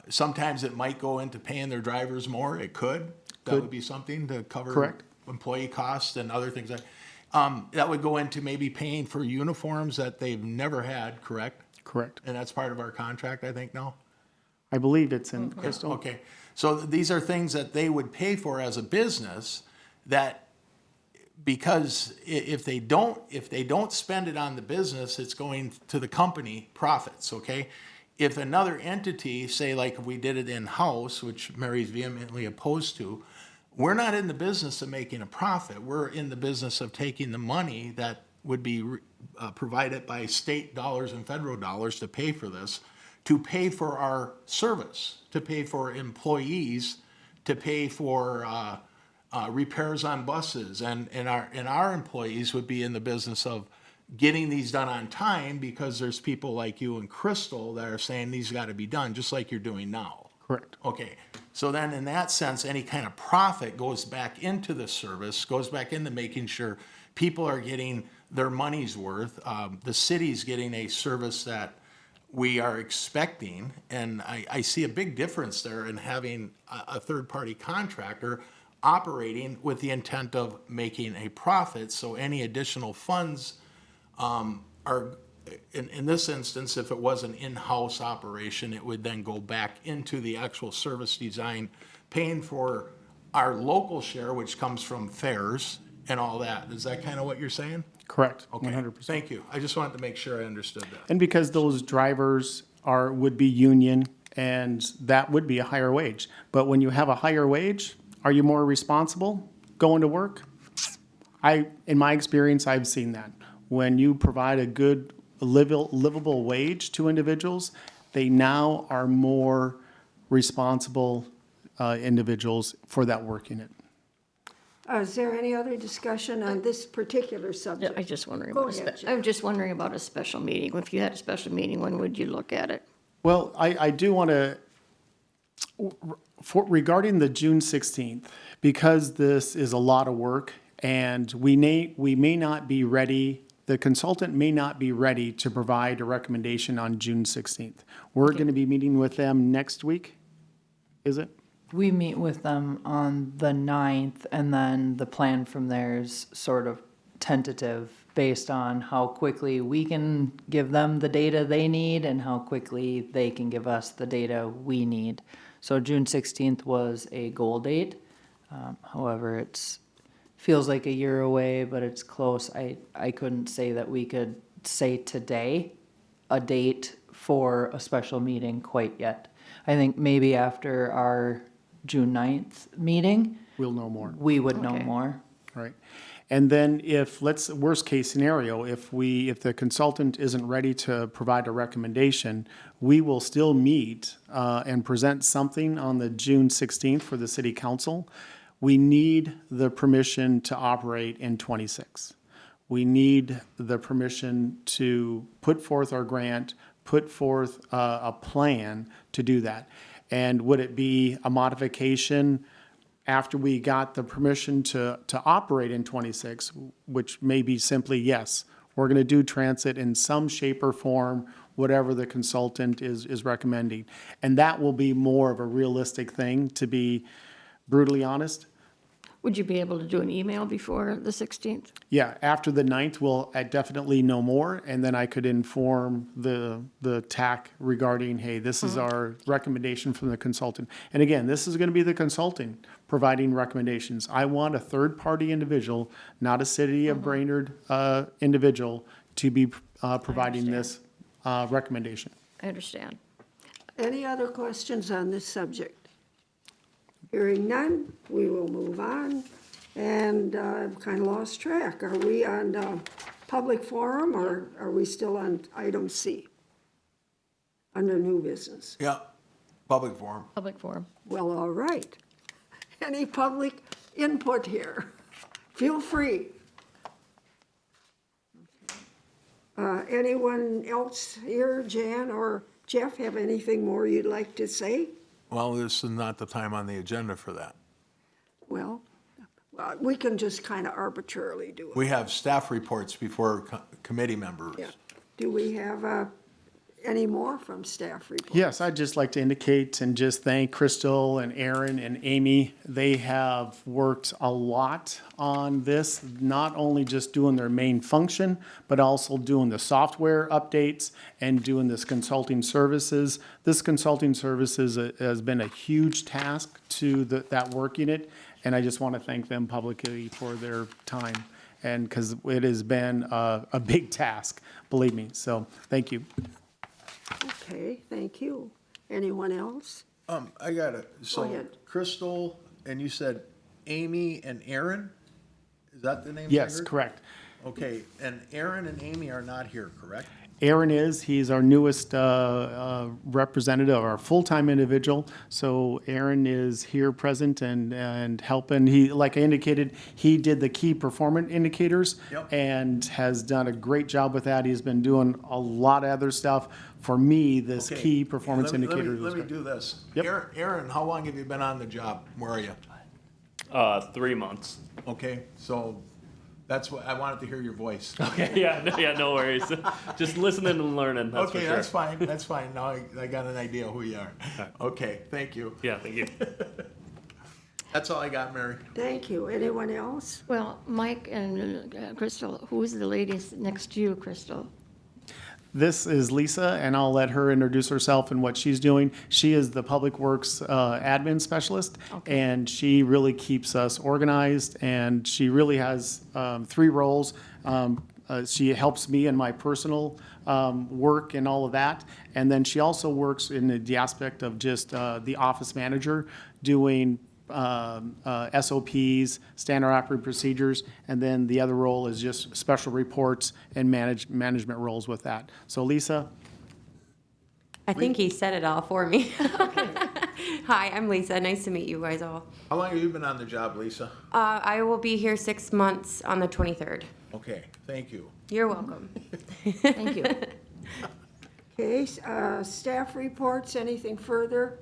Sometimes it might go into paying their drivers more. It could. That would be something to cover Correct. employee costs and other things. That would go into maybe paying for uniforms that they've never had. Correct. Correct. And that's part of our contract, I think, now? I believe it's in Crystal. Okay, so these are things that they would pay for as a business that, because if they don't spend it on the business, it's going to the company profits, okay? If another entity, say like if we did it in-house, which Mary's vehemently opposed to, we're not in the business of making a profit. We're in the business of taking the money that would be provided by state dollars and federal dollars to pay for this, to pay for our service, to pay for employees, to pay for repairs on buses, and our employees would be in the business of getting these done on time, because there's people like you and Crystal that are saying these got to be done, just like you're doing now. Correct. Okay, so then in that sense, any kind of profit goes back into the service, goes back into making sure people are getting their money's worth. The city's getting a service that we are expecting, and I see a big difference there in having a third-party contractor operating with the intent of making a profit. So any additional funds are, in this instance, if it was an in-house operation, it would then go back into the actual service design, paying for our local share, which comes from fares and all that. Is that kind of what you're saying? Correct. Okay, 100%. thank you. I just wanted to make sure I understood that. And because those drivers would be union, and that would be a higher wage. But when you have a higher wage, are you more responsible going to work? In my experience, I've seen that. When you provide a good livable wage to individuals, they now are more responsible individuals for that work unit. Is there any other discussion on this particular Yeah, subject? I'm just wondering Go about ahead, Jan. I'm just wondering about a special meeting. If you had a special meeting, when would you look at it? Well, I do want to, regarding the June 16th, because this is a lot of work, and we may not be ready, the consultant may not be ready to provide a recommendation on June 16th. We're going to be meeting with them next week, is it? We meet with them on the 9th, and then the plan from there is sort of tentative based on how quickly we can give them the data they need and how quickly they can give us the data we need. So June 16th was a goal date. However, it's feels like a year away, but it's close. I couldn't say that we could say today a date for a special meeting quite yet. I think maybe after our June 9th meeting, We'll know more. we would know Okay. more. Right. And then worst case scenario, if the consultant isn't ready to provide a recommendation, we will still meet and present something on the June 16th for the city council. We need the permission to operate in '26. We need the permission to put forth our grant, put forth a plan to do that. And would it be a modification after we got the permission to operate in 26, which may be simply, yes, we're going to do transit in some shape or form, whatever the consultant is recommending. And that will be more of a realistic thing, to be brutally honest. Would you be able to do an email before the 16th? Yeah, after the 9th, we'll definitely know more, and then I could inform the TAC regarding, hey, this is our recommendation from the consultant. And again, this is going to be the consultant providing recommendations. I want a third-party individual, not a city of Brainerd individual, to be providing this recommendation. I understand. Any other questions on this subject? Hearing none, we will move on. And I've kind of lost track. Are we on public forum, or are we still on item C? Under new business? Yeah, public forum. Public forum. Well, all right. Any public input here? Feel free. Anyone else here, Jan or Jeff, have anything more you'd like to say? Well, this is not the time on the agenda for that. Well, we can just kind of arbitrarily do it. We have staff reports before committee members. Yeah. Do we have any more from staff reports? Yes, I'd just like to indicate and just thank Crystal and Aaron and Amy. They have worked a lot on this, not only just doing their main function, but also doing the software updates and doing this consulting services. This consulting services has been a huge task to that work unit, and I just want to thank them publicly for their time, and because it has been a big task, believe me. So thank you. Okay, thank you. Anyone else? I got it. So ahead. Crystal, and you said Amy and Aaron? Is that the name? Yes, correct. Okay, and Aaron and Amy are not here, correct? Aaron he's our newest representative, our full-time individual. So Aaron is here present and helping. He, like I indicated, he did the key performance indicators. Yep. And has done a great job with that. He's been doing a lot of other stuff. For me, this Okay. key performance Let me- indicators. Let me was do this. Yep. Aaron, how long have you been on the job? Where are you? 3 months. Okay, so that's what, I wanted to hear your voice. Okay, yeah, no worries. Just listening and learning. That's Okay, for sure. that's fine, that's fine. Now I got an idea who you are. Okay, thank you. Yeah, thank you. That's all I got, Mary. Thank you. Anyone else? Well, Mike and Crystal, who's the lady next to you, Crystal? This is Lisa, and I'll let her introduce herself and what she's doing. She is the Public Works admin specialist, and she really keeps us organized, and she really has 3 roles. She helps me in my personal work and all of that, and then she also works in the aspect of just the office manager, doing SOPs, standard operating procedures, and then the other role is just special reports and management roles with that. So Lisa? I think he said it all for me. Hi, I'm Lisa. Nice to meet you guys all. How long have you been on the job, Lisa? I will be here 6 months on the 23rd. Okay, thank you. You're welcome. Thank you. Okay, staff reports, anything further?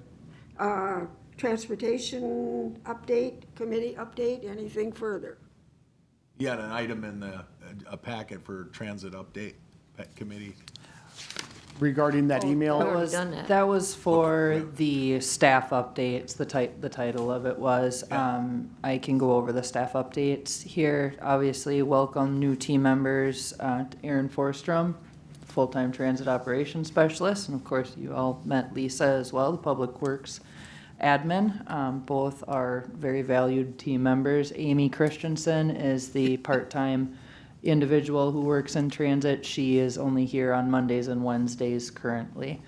Transportation update, committee update, anything further? You got an item in a packet for transit update committee. Regarding that email? already done that. That was for the staff updates, the title of it was. I can go over the staff updates here. Obviously, welcome new team members, Aaron Forstrom, full-time transit operations specialist, and of course, you all met Lisa as well, the Public Works admin. Both are very valued team members. Amy Christensen is the part-time individual who works in transit. She is only here on Mondays and Wednesdays currently.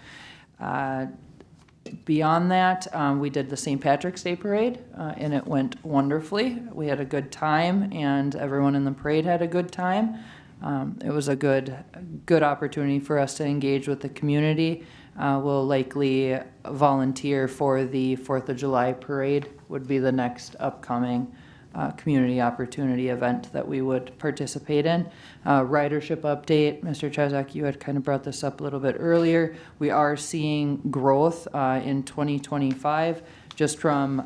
Beyond that, we did the St. Patrick's Day Parade, and it went wonderfully. We had a good time, and everyone in the parade had a good time. It was a good opportunity for us to engage with the community. We'll likely volunteer for the 4th of July parade, would be the next upcoming community opportunity event that we would participate in. Ridership update, Mr. Chazak, you had kind of brought this up a little bit earlier. We are seeing growth in 2025, just from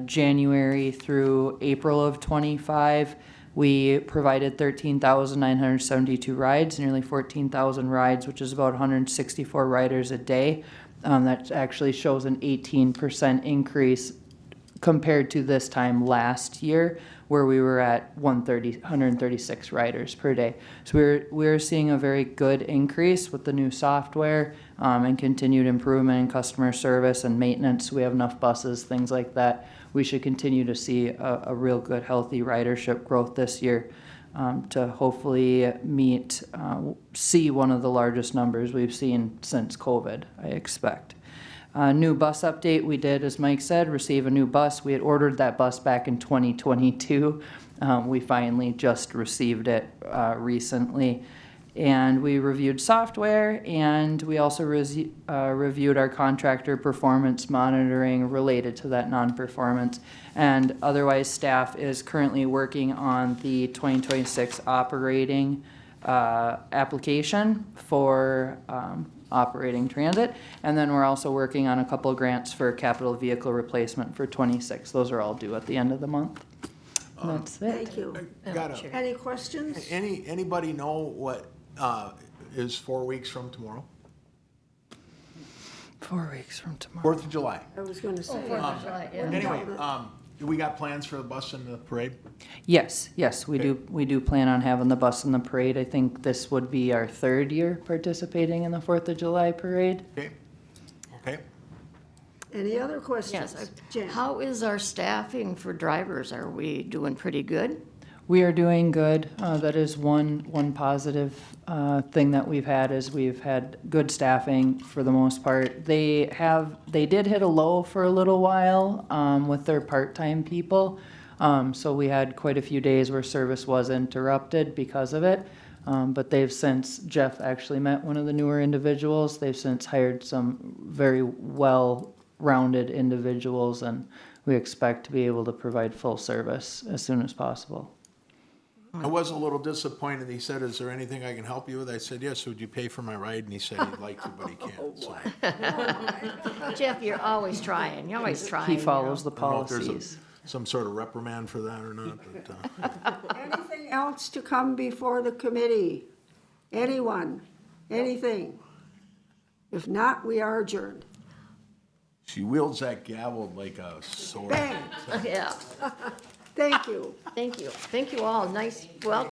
January through April of 25. We provided 13,972 rides, nearly 14,000 rides, which is about 164 riders a day. That actually shows an 18% increase compared to this time last year, where we were at 136 riders per day. So we're seeing a very good increase with the new software and continued improvement in customer service and maintenance. We have enough buses, things like that. We should continue to see a real good, healthy ridership growth this year to hopefully see one of the largest numbers we've seen since COVID, I expect. New bus update, we did, as Mike said, receive a new bus. We had ordered that bus back in 2022. We finally just received it recently. And we reviewed software, and we also reviewed our contractor performance monitoring related to that non-performance. And otherwise, staff is currently working on the 2026 operating application for operating transit. And then we're also working on a couple of grants for capital vehicle replacement for 26. Those are all due at the end of the month. And that's it. Thank you. Any questions? Anybody know what is 4 weeks from tomorrow? 4 weeks from tomorrow. 4th of July. I was gonna say. Fourth of July, yeah. Anyway, do we got plans for the bus and the parade? Yes, we do plan on having the bus and the parade. I think this would be our third year participating in the 4th of July parade. Okay. Any other questions? Yes. Jan? How is our staffing for drivers? Are we doing pretty good? We are doing good. That is one positive thing that we've had is we've had good staffing for the most part. They did hit a low for a little while with their part-time people. So we had quite a few days where service was interrupted because of it. But they've since, Jeff actually met one of the newer individuals. They've since hired some very well-rounded individuals, and we expect to be able to provide full service as soon as possible. I was a little disappointed. He said, "Is there anything I can help you with?" I said, "Yes, would you pay for my ride?" And he said he'd like to, but he can't. So Jeff, you're always trying. You're always trying. He follows the I don't know if there's policies. some sort of reprimand for that or not, but, Anything else to come before the committee? Anyone? Anything? If not, we are adjourned. she wields that gavel like a sword. Bang. Yeah, Thank you. thank you. Thank you all. Nice, welcome.